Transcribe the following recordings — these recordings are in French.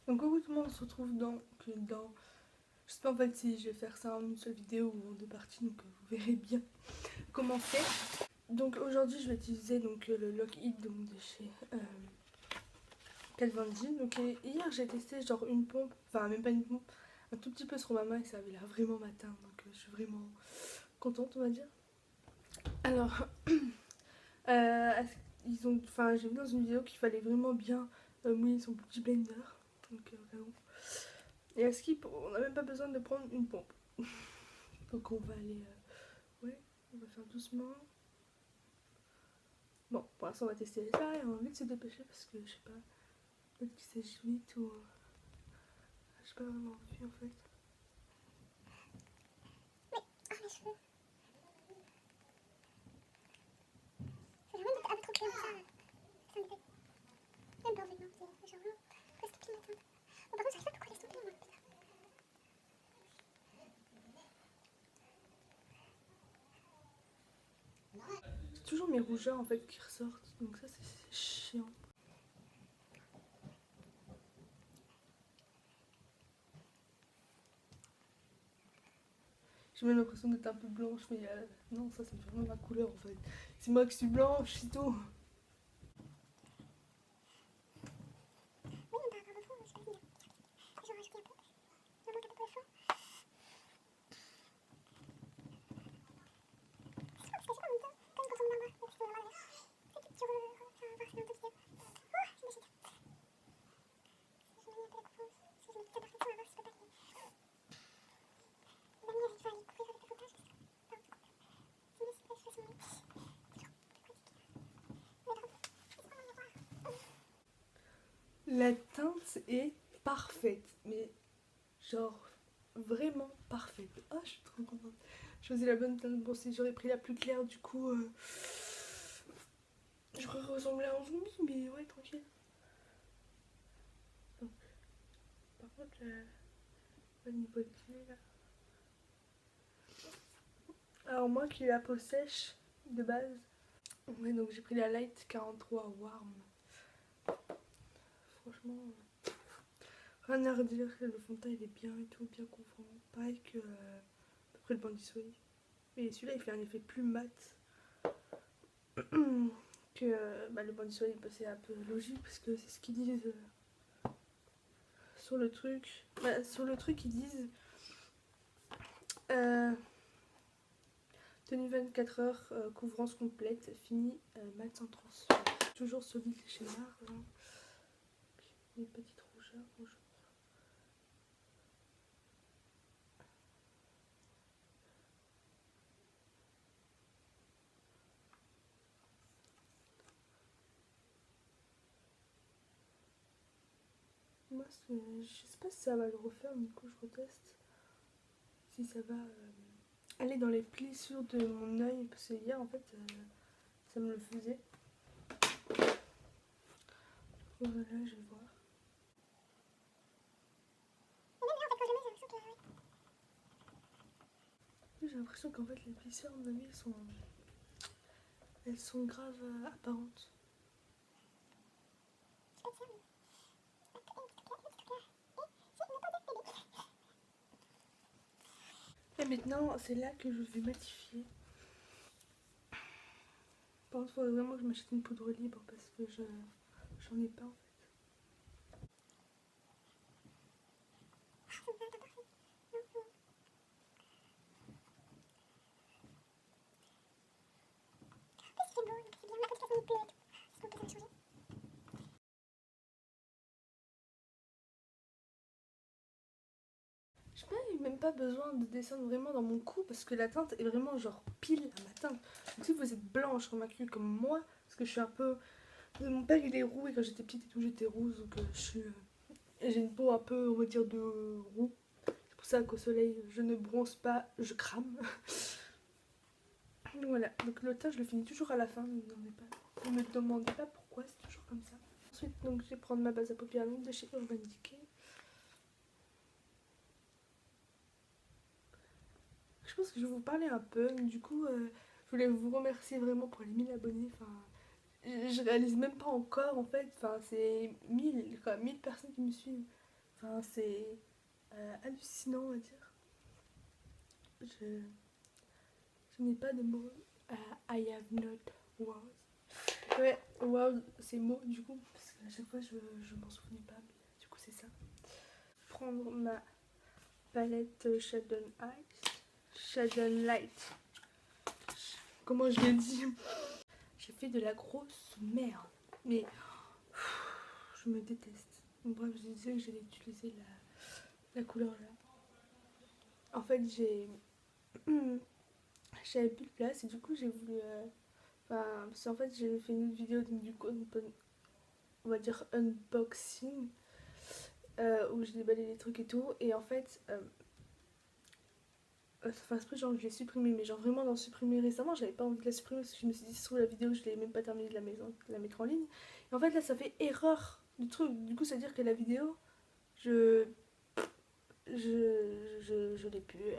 Donc coucou tout le monde, on se retrouve dans... Je sais pas en fait si je vais faire ça en une seule vidéo ou en deux parties, donc vous verrez bien comment c'est. Donc aujourd'hui je vais utiliser donc, le Lockheed donc, de chez Kat Von D. Donc hier j'ai testé genre une pompe, enfin même pas une pompe, un tout petit peu sur ma main et ça avait l'air vraiment matin, donc je suis vraiment contente on va dire. Alors, j'ai vu dans une vidéo qu'il fallait vraiment bien mouiller son petit blender, donc vraiment. Et à ski, on n'a même pas besoin de prendre une pompe. Donc on va aller... ouais, on va faire doucement. Bon, pour l'instant on va tester ça et on va vite se dépêcher parce que je sais pas, peut-être qu'il s'agit vite ou... j'ai pas vraiment envie en fait. Oui, ah mes cheveux. C'est vraiment un peu trop clair ça. Ça me fait. Même pas en fait, non. C'est genre vraiment presque pile matin. Bon, par contre, j'arrive pas pourquoi l'estomper, moi. Putain. C'est toujours mes rougeurs en fait qui ressortent, donc ça c'est chiant. J'ai même l'impression d'être un peu blanche, mais non, ça me fait vraiment ma couleur en fait. C'est moi qui suis blanche, c'est tout. Oui, mais par rapport au fond, je sais pas si bien. J'en rajoute un peu. J'en manque un peu pour le fond. C'est pas en même temps. Comme quand on me l'envoie. Mais c'est normal, là. C'est que tu enfin, voir c'est un peu qui vient. Oh, je me chute. Si je mets un peu la coupeuse. Si je mets toute la partie, on va voir si je peux pas tenir. L'ami avait dû aller couvrir avec le fondage, parce que... Pardon, c'est cool. Sinon, c'est pas, je fais son lit. C'est toujours plus pratique. Mais par contre, c'est pas mon miroir. La teinte est parfaite, mais genre vraiment parfaite. Ah, je suis trop contente. J'ai choisi la bonne teinte. Bon, si j'aurais pris la plus claire, du coup, j'aurais ressemblé à un zombie, mais ouais, tranquille. Donc, par contre, au niveau de l'huile, là. Alors, moi qui ai la peau sèche de base, ouais, donc j'ai pris la Light 43 Warm. Franchement, rien à redire. Le fond de teint il est bien et tout, bien confort. Pareil que à peu près le Bandit Soleil. Et celui-là il fait un effet plus mat que le Bandit Soleil. C'est un peu logique parce que c'est ce qu'ils disent sur le truc. Sur le truc ils disent tenue 24 heures, couvrance complète, fini, mat sans transfert. Toujours solide les schémas. Hein. Une petite rougeur, bonjour. Moi, je sais pas si ça va le refaire, du coup je reteste. Si ça va aller dans les plissures de mon œil, parce que hier en fait ça me le faisait. Voilà, je vais voir. Et même là, en fait, quand je le mets, j'ai l'impression que... J'ai l'impression qu'en fait les plissures de mon œil elles sont grave apparentes. C'est pas ça, mais... Un petit peu clair. Et c'est une peau de bébé. Et maintenant c'est là que je vais matifier. Par contre il faudrait vraiment que je m'achète une poudre libre parce que j'en ai pas en fait. Ah, ça me va, t'as parfait. Non, c'est bon. En plus, il fait beau, donc c'est bien. Ma podcast, il pleut et tout. Est-ce qu'on peut s'en changer? Je sais pas, il n'y a même pas besoin de descendre vraiment dans mon cou parce que la teinte est vraiment genre pile à ma teinte. Donc si vous êtes blanche remarquée comme moi, parce que je suis un peu... Mon père il est roux et quand j'étais petite et tout j'étais rouge, donc j'ai une peau un peu on va dire de roux. C'est pour ça qu'au soleil je ne bronze pas, je crame. Donc voilà, donc le teint je le finis toujours à la fin, ne me demandez pas pourquoi, c'est toujours comme ça. Ensuite donc je vais prendre ma base à paupières longues de chez Urban Decay. Je pense que je vais vous parler un peu, du coup je voulais vous remercier vraiment pour les 1000 abonnés, enfin je réalise même pas encore en fait, enfin c'est 1000 personnes qui me suivent, Enfin, c'est hallucinant, on va dire. Je, je n'ai pas de mots. I have not words. Ouais, wow, c'est mots du coup, parce qu'à chaque fois je m'en souvenais pas, mais du coup c'est ça. Prendre ma palette Shadow Ice, Shadow Light. Comment je l'ai dit? J'ai fait de la grosse merde, mais je me déteste. Donc, bref, je disais que j'allais utiliser la couleur là. En fait, j'avais plus de place et du coup j'ai voulu. Enfin, parce qu'en fait j'avais fait une autre vidéo du coup, on va dire unboxing, où je déballais les trucs et tout. Et en fait, enfin, après, genre, je l'ai supprimé, mais genre vraiment d'en supprimer récemment, j'avais pas envie de la supprimer parce que je me suis dit, sur la vidéo, je l'ai même pas terminé de la mettre en ligne. Et en fait, là, ça fait erreur du truc. Du coup, ça veut dire que la vidéo, je. Je l'ai plus. Du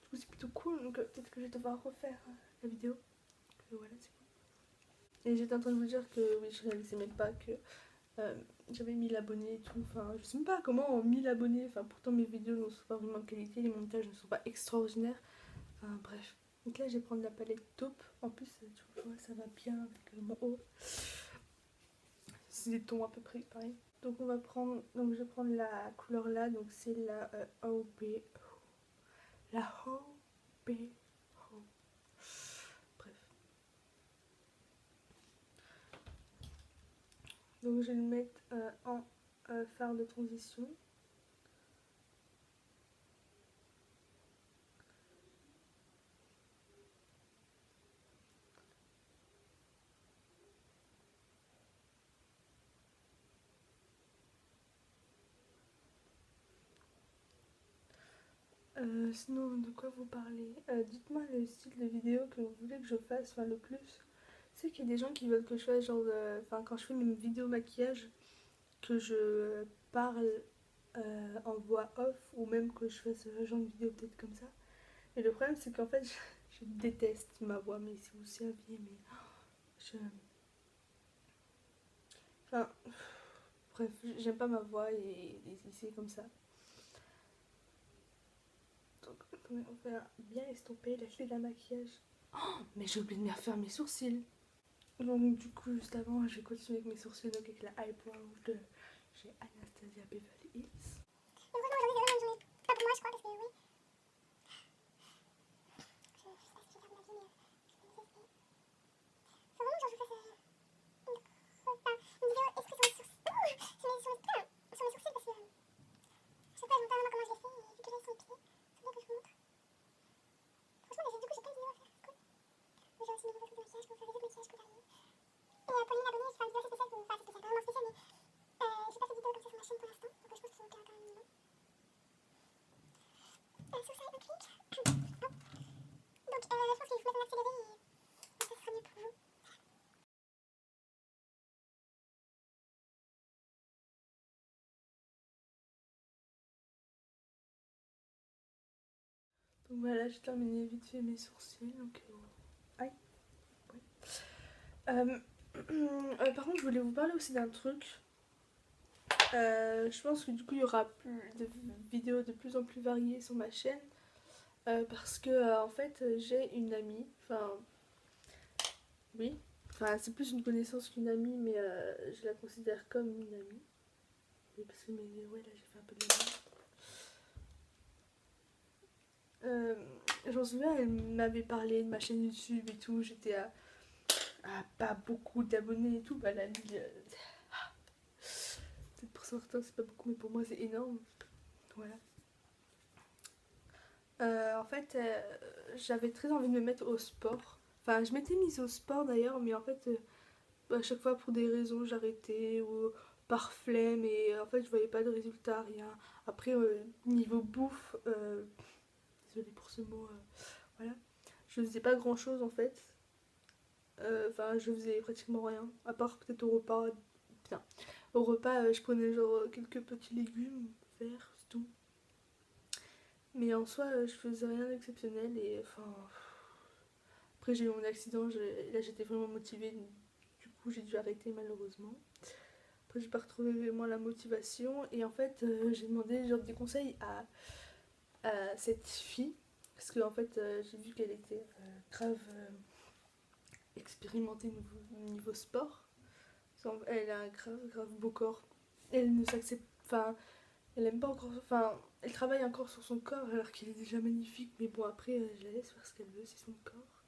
coup, c'est plutôt cool, donc peut-être que je vais devoir refaire la vidéo. Voilà, c'est cool. Et j'étais en train de vous dire que oui, je réalisais même pas que j'avais 1000 abonnés et tout. Enfin, je sais même pas comment 1000 abonnés. Enfin, pourtant mes vidéos ne sont pas vraiment de qualité, les montages ne sont pas extraordinaires. Enfin, bref. Donc là, je vais prendre la palette taupe. En plus, tu vois, ça va bien avec mon haut. C'est des tons à peu près pareil. Donc on va prendre, donc je vais prendre la couleur là. Donc c'est la OB, la OB. Bref. Donc je vais le mettre en fard de transition. Sinon, de quoi vous parlez? Dites-moi le style de vidéo que vous voulez que je fasse, enfin le plus. C'est qu'il y a des gens qui veulent que je fasse genre, enfin quand je fais mes vidéos maquillage, que je parle en voix off ou même que je fasse genre une vidéo peut-être comme ça. Et le problème c'est qu'en fait je déteste ma voix, mais si vous saviez, mais je... Enfin, bref, j'aime pas ma voix et c'est comme ça. Donc on va bien estomper la clé d'un maquillage. Oh, mais j'ai oublié de me refaire mes sourcils. Donc du coup juste avant je vais continuer avec mes sourcils, donc avec la eyebrow de chez Anastasia Beverly Hills. Mais franchement, aujourd'hui, c'est vraiment une journée pas pour moi, je crois, parce que oui. Je sais pas si je vais faire de ma vie, mais je vais essayer. Faut vraiment que genre, je fasse une vidéo exprès sur mes sourcils. Sur mes sourcils, parce que je sais pas, je montre pas vraiment comment je l'ai fait, et vu que j'ai son pied, il faudrait que je vous montre. Franchement, du coup, j'ai plein de vidéos à faire, c'est cool. Mais j'ai aussi mes nouveaux trucs de maquillage pour faire des autres maquillages pour l'année. Et pour les abonnés, je fais une vidéo assez spéciale, enfin, c'est spécial, pas vraiment spéciale, mais j'ai pas fait de vidéo comme ça sur ma chaîne pour l'instant, donc je pense que c'est quand même minimum. Sur ça, un clic. Hop. Donc, je pense qu'il faut mettre en accéléré et ça sera mieux pour vous. Donc voilà, j'ai terminé vite fait mes sourcils, donc aïe, ouais. Par contre je voulais vous parler aussi d'un truc. Je pense que du coup il y aura plus de vidéos de plus en plus variées sur ma chaîne, parce que en fait j'ai une amie, enfin oui, enfin c'est plus une connaissance qu'une amie, mais je la considère comme une amie. Oui, parce que mais ouais, là j'ai fait un peu de la merde. Je m'en souviens, elle m'avait parlé de ma chaîne YouTube et tout, j'étais à pas beaucoup d'abonnés et tout, bah la vie, peut-être pour certains c'est pas beaucoup, mais pour moi c'est énorme. Voilà. En fait, j'avais très envie de me mettre au sport. Enfin, je m'étais mise au sport d'ailleurs, mais en fait, à chaque fois pour des raisons, j'arrêtais ou par flemme et en fait, je voyais pas de résultat, rien. Après, niveau bouffe, désolée pour ce mot, voilà, je faisais pas grand chose en fait. Enfin, je faisais pratiquement rien, à part peut-être au repas. Putain, au repas, je prenais genre quelques petits légumes verts, c'est tout. Mais en soi, je faisais rien d'exceptionnel et enfin. Après, j'ai eu mon accident, là j'étais vraiment motivée, du coup j'ai dû arrêter malheureusement. Après j'ai pas retrouvé vraiment la motivation et en fait j'ai demandé genre des conseils à cette fille parce que en fait j'ai vu qu'elle était grave expérimentée niveau sport. Elle a un grave beau corps. Elle ne s'accepte, enfin elle aime pas encore, enfin elle travaille encore sur son corps alors qu'il est déjà magnifique, mais bon après je la laisse faire ce qu'elle veut, c'est son corps.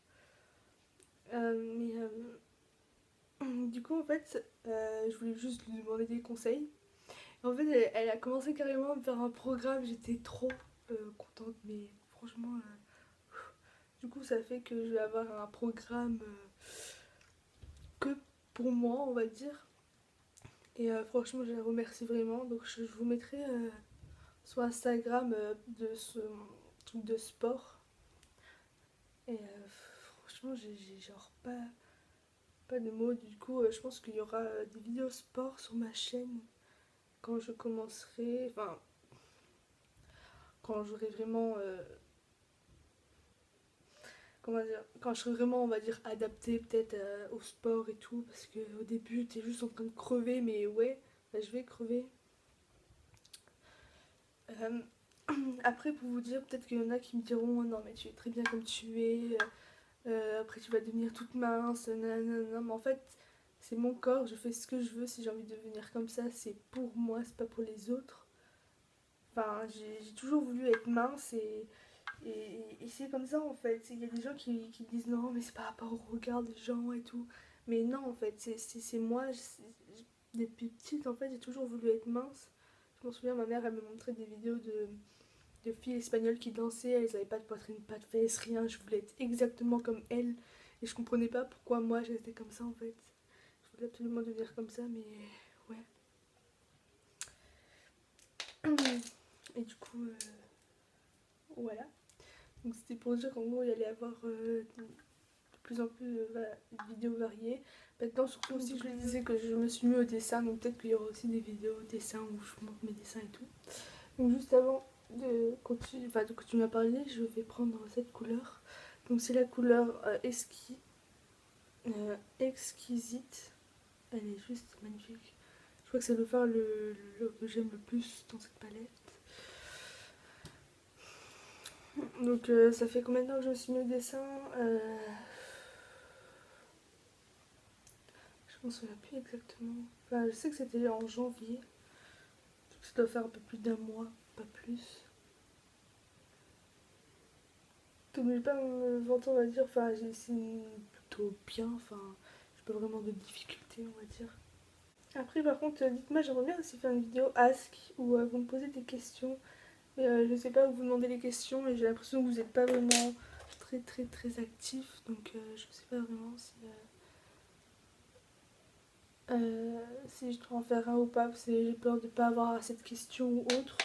Du coup en fait je voulais juste lui demander des conseils. En fait elle a commencé carrément à me faire un programme, j'étais trop contente, mais franchement du coup ça fait que je vais avoir un programme que pour moi on va dire. Et franchement je la remercie vraiment, donc je vous mettrai sur Instagram de ce truc de sport. Et franchement j'ai genre pas de mots, du coup je pense qu'il y aura des vidéos sport sur ma chaîne quand je commencerai, enfin quand j'aurai vraiment comment dire, quand je serai vraiment on va dire adaptée peut-être au sport et tout, parce que au début t'es juste en train de crever, mais ouais bah, je vais crever. Euh, Après pour vous dire, peut-être qu'il y en a qui me diront non mais tu es très bien comme tu es, après tu vas devenir toute mince, nanana, mais en fait c'est mon corps, je fais ce que je veux, si j'ai envie de devenir comme ça c'est pour moi, c'est pas pour les autres. Enfin j'ai toujours voulu être mince et c'est comme ça en fait. Il y a des gens qui disent non mais c'est par rapport au regard des gens et tout. Mais non en fait, c'est moi. Depuis petite en fait j'ai toujours voulu être mince. Je m'en souviens, ma mère elle me montrait des vidéos de filles espagnoles qui dansaient. Elles avaient pas de poitrine, pas de fesses, rien. Je voulais être exactement comme elles. Et je comprenais pas pourquoi moi j'étais comme ça en fait. Je voulais absolument devenir comme ça mais ouais. Et du coup voilà. Donc c'était pour dire qu'en gros il allait y avoir de plus en plus de vidéos variées. Maintenant, surtout aussi, je le disais que je me suis mis au dessin, donc peut-être qu'il y aura aussi des vidéos dessin où je vous montre mes dessins et tout. Donc juste avant de continuer à parler, je vais prendre cette couleur. Donc c'est la couleur exquisite. Elle est juste magnifique. Je crois que c'est le fard que j'aime le plus dans cette palette. Donc ça fait combien de temps que je me suis mis au dessin je m'en souviens plus exactement. Enfin, je sais que c'était en janvier. Donc ça doit faire un peu plus d'un mois, pas plus. Donc je vais pas me vanter, on va dire. Enfin, j'ai essayé plutôt bien. Enfin, j'ai pas vraiment de difficultés, on va dire. Après, par contre, dites-moi, j'aimerais bien aussi faire une vidéo Ask où vous me posez des questions. Mais je sais pas où vous demandez les questions et j'ai l'impression que vous n'êtes pas vraiment très actif. Donc je sais pas vraiment si je dois en faire un ou pas, parce que j'ai peur de pas avoir assez de questions ou autre.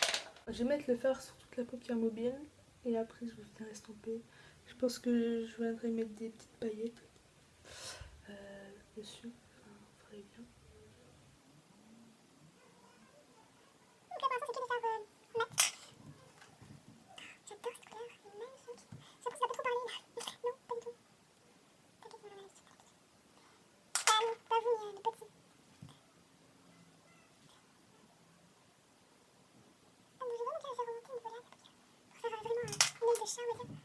Je vais mettre le fard sur toute la paupière mobile et après je vais venir estomper. Je pense que je viendrai mettre des petites paillettes dessus. Enfin, ça ferait bien. Donc là, pour l'instant, c'est que des fards mat. J'adore cette couleur, elle est magnifique. Je pense que ça peut trop parler là. Non, pas du tout. T'inquiète, non, non, pas vous, ni le petit. Ah, donc je vois qu'elle va faire remonter au niveau là, pour faire vraiment un œil de chat, on va dire.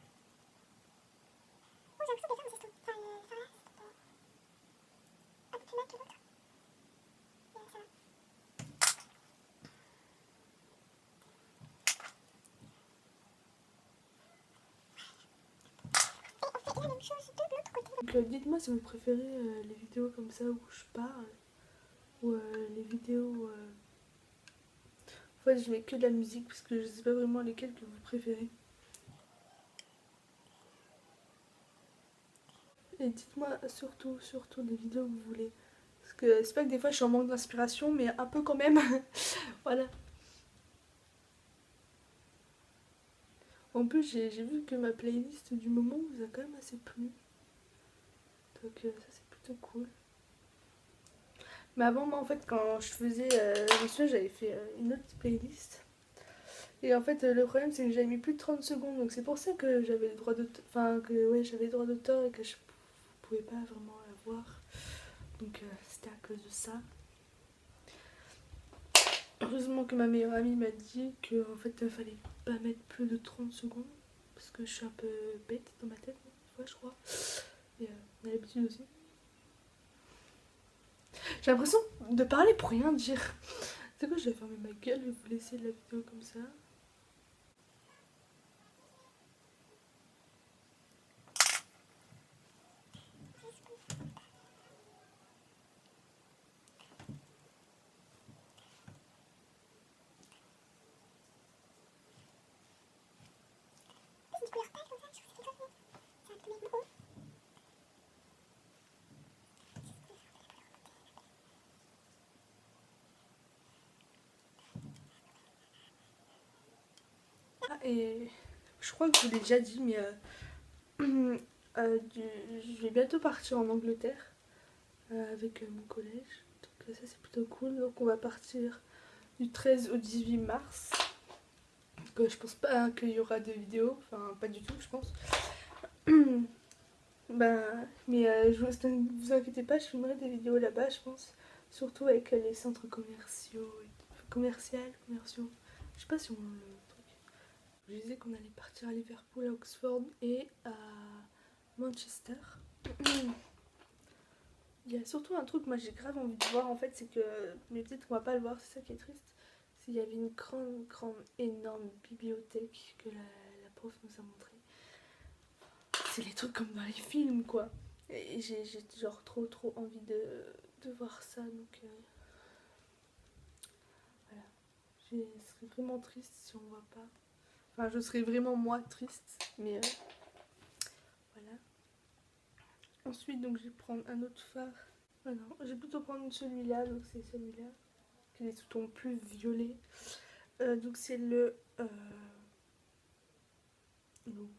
Oh, j'ai l'impression que les fards, c'est tout. Enfin, les fards là, c'est un peu plus mat que l'autre. Mais ça va. Et on fait la même chose de l'autre côté. Donc dites-moi si vous préférez les vidéos comme ça où je parle ou les vidéos... En fait je mets que de la musique parce que je sais pas vraiment lesquelles que vous préférez. Et dites-moi surtout des vidéos que vous voulez. Parce que c'est pas que des fois je suis en manque d'inspiration, mais un peu quand même. Voilà. En plus, j'ai vu que ma playlist du moment vous a quand même assez plu. Donc ça c'est plutôt cool. Mais avant, moi en fait, quand je faisais... je me souviens, j'avais fait une autre playlist. Et en fait, le problème c'est que j'avais mis plus de 30 secondes. Donc c'est pour ça que j'avais le droit d'auteur. Enfin, que ouais, j'avais le droit d'auteur et que je pouvais pas vraiment la voir. Donc c'était à cause de ça. Heureusement que ma meilleure amie m'a dit que en fait il fallait pas mettre plus de 30 secondes parce que je suis un peu bête dans ma tête, des fois je crois. Et on a l'habitude aussi. J'ai l'impression de parler pour rien dire. C'est quoi, je vais fermer ma gueule, je vais vous laisser la vidéo comme ça. C'est une couleur pâle comme ça, je trouve que c'est quelque chose. C'est un peu marron. Ah, et je crois que je vous l'ai déjà dit, mais je vais bientôt partir en Angleterre avec mon collège. Donc ça c'est plutôt cool. Donc on va partir du 13 au 18 mars. Donc, je pense pas qu'il y aura de vidéos, enfin pas du tout je pense. Bah, mais vous inquiétez pas, je filmerai des vidéos là-bas je pense. Surtout avec les centres commerciaux, commerciaux. Je sais pas si on le truc. Je disais qu'on allait partir à Liverpool, à Oxford et à Manchester. Il y a surtout un truc, moi j'ai grave envie de voir en fait, c'est que, mais peut-être qu'on va pas le voir, c'est ça qui est triste. C'est qu'il y avait une grande, énorme bibliothèque que la prof nous a montré. C'est les trucs comme dans les films quoi. Et j'ai genre trop envie de voir ça, donc voilà. Je serais vraiment triste si on voit pas. Enfin, je serais vraiment moi triste, mais voilà. Ensuite, donc je vais prendre un autre phare. Ah non, je vais plutôt prendre celui-là, donc c'est celui-là, qui est tout en plus violet. Donc c'est le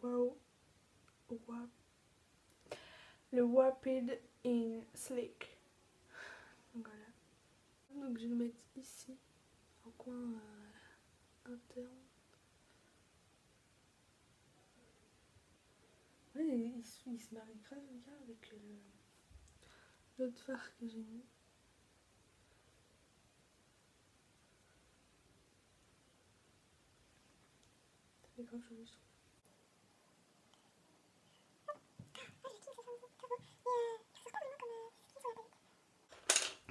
wow, wow, le Warped in Slick. Donc voilà. Donc je vais le mettre ici, au coin interne. Ouais, il se marie grave bien avec l'autre phare que j'ai mis. Ça fait grave joli, je trouve.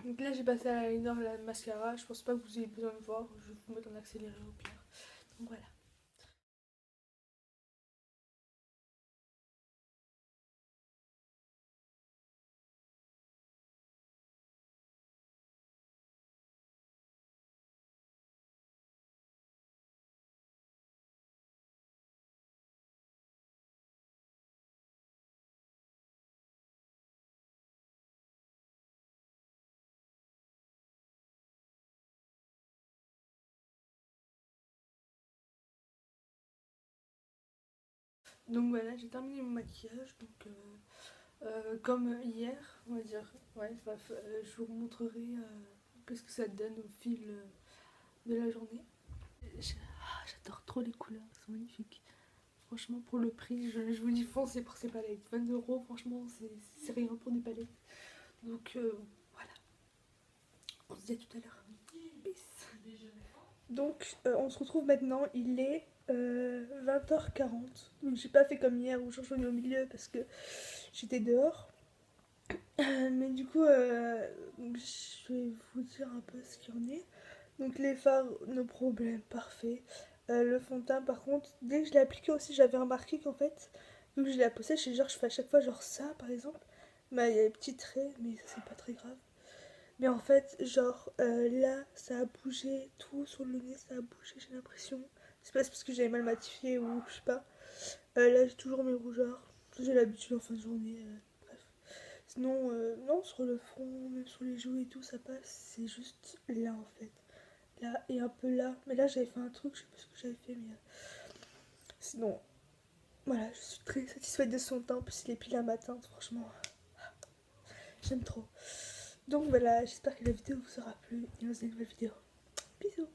Donc là j'ai passé à l'eyeliner, la mascara, je pense pas que vous ayez besoin de voir, je vais vous mettre en accéléré au pire. Donc voilà. Donc voilà, j'ai terminé mon maquillage, donc comme hier, on va dire. Ouais, je vous montrerai qu'est-ce que ça donne au fil de la journée. J'adore trop les couleurs, elles sont magnifiques. Franchement, pour le prix, je vous dis foncez pour ces palettes. 20 €, franchement, c'est rien pour des palettes. Donc voilà, on se dit à tout à l'heure. Peace. Donc on se retrouve maintenant, il est 20h40. Donc j'ai pas fait comme hier où je rejoignais au milieu parce que j'étais dehors. Mais du coup, je vais vous dire un peu ce qu'il y en est. Donc les fards, nos problèmes, parfait. Le fond de teint, par contre, dès que je l'ai appliqué aussi, j'avais remarqué qu'en fait, vu que je l'ai apposé, je fais à chaque fois genre ça, par exemple. Bah, il y a des petits traits, mais ça c'est pas très grave. Mais en fait, genre là, ça a bougé, tout sur le nez, ça a bougé, j'ai l'impression. C'est pas parce que j'avais mal matifié ou je sais pas. Là, j'ai toujours mes rougeurs. J'ai l'habitude en fin de journée. Bref. Sinon, non, sur le front, même sur les joues et tout, ça passe. C'est juste là en fait. Là et un peu là. Mais là, j'avais fait un truc, je sais pas ce que j'avais fait, mais sinon, voilà, je suis très satisfaite de son teint. En plus, il est pile à ma teinte, franchement. J'aime trop. Donc voilà, j'espère que la vidéo vous aura plu et on se dit une nouvelle vidéo. Bisous.